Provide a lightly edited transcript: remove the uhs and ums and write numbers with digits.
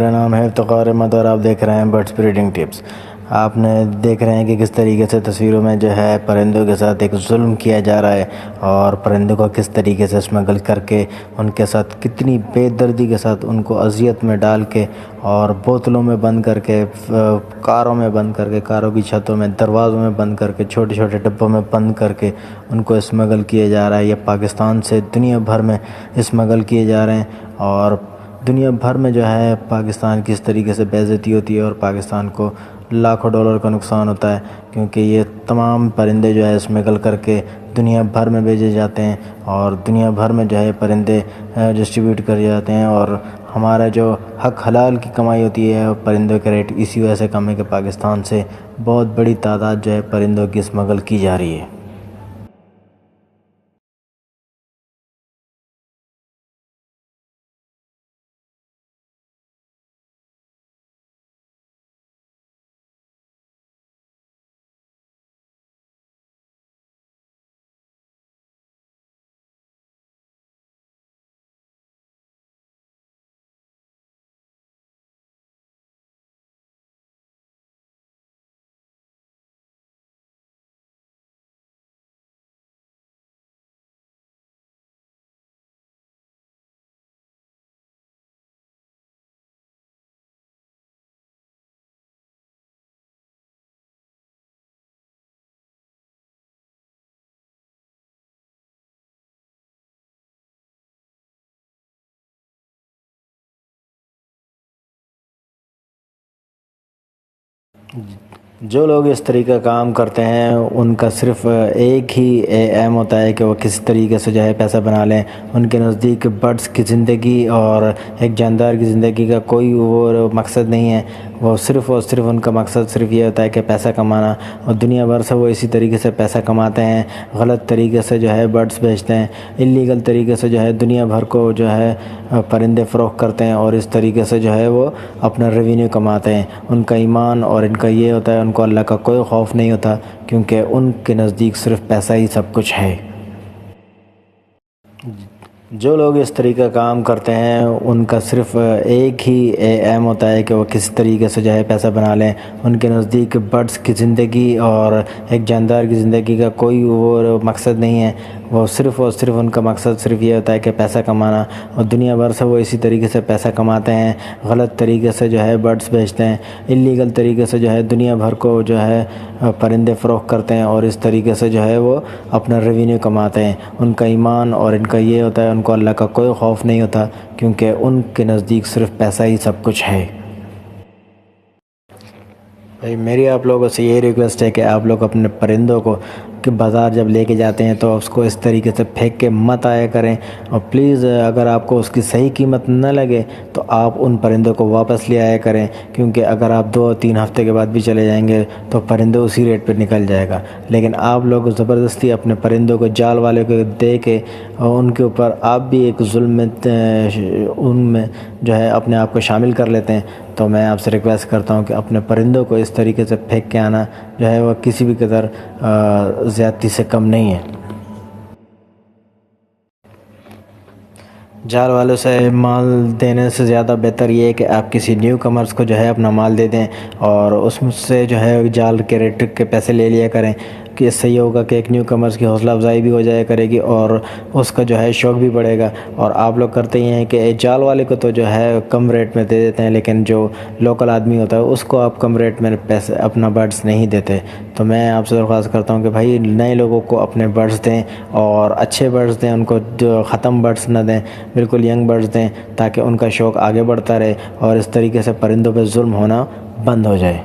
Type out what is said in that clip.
میرا نام ہے افتخار احمد اور آپ دیکھ رہے ہیں برڈس بریڈنگ ٹپس۔ آپ نے دیکھ رہے ہیں کہ کس طریقے سے تصویروں میں جو ہے پرندوں کے ساتھ ایک ظلم کیا جا رہا ہے، اور پرندوں کو کس طریقے سے اسمگل کر کے ان کے ساتھ کتنی بے دردی کے ساتھ ان کو اذیت میں ڈال کے اور بوتلوں میں بند کر کے، کاروں میں بند کر کے، کاروں کی چھتوں میں، دروازوں میں بند کر کے، چھوٹے چھوٹے ڈبوں میں بند کر کے ان کو اسمگل کیا جا رہا ہے۔ یہ پاکستان سے دنیا بھر میں اسمگل کیے جا رہے ہیں، اور دنیا بھر میں جو ہے پاکستان کی اس طریقے سے بے عزتی ہوتی ہے اور پاکستان کو لاکھوں ڈالر کا نقصان ہوتا ہے، کیونکہ یہ تمام پرندے جو ہے اسمگل کر کے دنیا بھر میں بھیجے جاتے ہیں، اور دنیا بھر میں جو ہے پرندے ڈسٹریبیوٹ کر جاتے ہیں، اور ہمارا جو حق حلال کی کمائی ہوتی ہے پرندوں کے ریٹ اسی وجہ سے کم ہے کہ پاکستان سے بہت بڑی تعداد جو ہے پرندوں کی اسمگل کی جا رہی ہے۔ جو لوگ اس طریقہ کام کرتے ہیں ان کا صرف ایک ہی ایم ہوتا ہے کہ وہ کس طریقے سے جو ہے پیسہ بنا لیں۔ ان کے نزدیک برڈس کی زندگی اور ایک جاندار کی زندگی کا کوئی وہ مقصد نہیں ہے، وہ صرف اور صرف ان کا مقصد صرف یہ ہوتا ہے کہ پیسہ کمانا، اور دنیا بھر سے وہ اسی طریقے سے پیسہ کماتے ہیں۔ غلط طریقے سے جو ہے برڈس بیچتے ہیں، انلیگل طریقے سے جو ہے دنیا بھر کو جو ہے پرندے فروخت کرتے ہیں، اور اس طریقے سے جو ہے وہ اپنا ریونیو کماتے ہیں۔ ان کا ایمان اور ان کا یہ ہوتا ہے، ان کو اللہ کا کوئی خوف نہیں ہوتا، کیونکہ ان کے نزدیک صرف پیسہ ہی سب کچھ ہے۔ جو لوگ اس طریقہ کام کرتے ہیں ان کا صرف ایک ہی ایم ہوتا ہے کہ وہ کس طریقے سے جو ہے پیسہ بنا لیں۔ ان کے نزدیک برڈس کی زندگی اور ایک جاندار کی زندگی کا کوئی وہ مقصد نہیں ہے، وہ صرف اور صرف ان کا مقصد صرف یہ ہوتا ہے کہ پیسہ کمانا، اور دنیا بھر سے وہ اسی طریقے سے پیسہ کماتے ہیں۔ غلط طریقے سے جو ہے برڈس بیچتے ہیں، انلیگل طریقے سے جو ہے دنیا بھر کو جو ہے پرندے فروخت کرتے ہیں، اور اس طریقے سے جو ہے وہ اپنا ریونیو کماتے ہیں۔ ان کا ایمان اور ان کا یہ ہوتا ہے، ان کو اللہ کا کوئی خوف نہیں ہوتا، کیونکہ ان کے نزدیک صرف پیسہ ہی سب کچھ ہے۔ میری آپ لوگوں سے یہی ریکویسٹ ہے کہ آپ لوگ اپنے پرندوں کو کہ بازار جب لے کے جاتے ہیں تو اس کو اس طریقے سے پھینک کے مت آیا کریں، اور پلیز اگر آپ کو اس کی صحیح قیمت نہ لگے تو آپ ان پرندوں کو واپس لے آیا کریں، کیونکہ اگر آپ 2-3 ہفتے کے بعد بھی چلے جائیں گے تو پرندے اسی ریٹ پہ نکل جائے گا۔ لیکن آپ لوگ زبردستی اپنے پرندوں کو جال والے کو دے کے اور ان کے اوپر آپ بھی ایک ظلم میں ان میں جو ہے اپنے آپ کو شامل کر لیتے ہیں، تو میں آپ سے ریکویسٹ کرتا ہوں کہ اپنے پرندوں کو اس طریقے سے پھینک کے آنا جو ہے وہ کسی بھی قدر زیادتی سے کم نہیں ہے۔ جال والوں سے مال دینے سے زیادہ بہتر یہ ہے کہ آپ کسی نیو کمرز کو جو ہے اپنا مال دے دیں، اور اس سے جو ہے جال کے ریٹ کے پیسے لے لیا کریں، کہ اس سے یہ ہوگا کہ ایک نیو کمرز کی حوصلہ افزائی بھی ہو جائے کرے گی، اور اس کا جو ہے شوق بھی بڑھے گا۔ اور آپ لوگ کرتے ہی ہیں کہ جال والے کو تو جو ہے کم ریٹ میں دے دیتے ہیں، لیکن جو لوکل آدمی ہوتا ہے اس کو آپ کم ریٹ میں پیسے اپنا برڈس نہیں دیتے۔ تو میں آپ سے درخواست کرتا ہوں کہ بھائی نئے لوگوں کو اپنے برڈس دیں، اور اچھے برڈس دیں، ان کو جو ختم برڈس نہ دیں، بالکل ینگ برڈس دیں، تاکہ ان کا شوق آگے بڑھتا رہے اور اس طریقے سے پرندوں پہ ظلم ہونا بند ہو جائے۔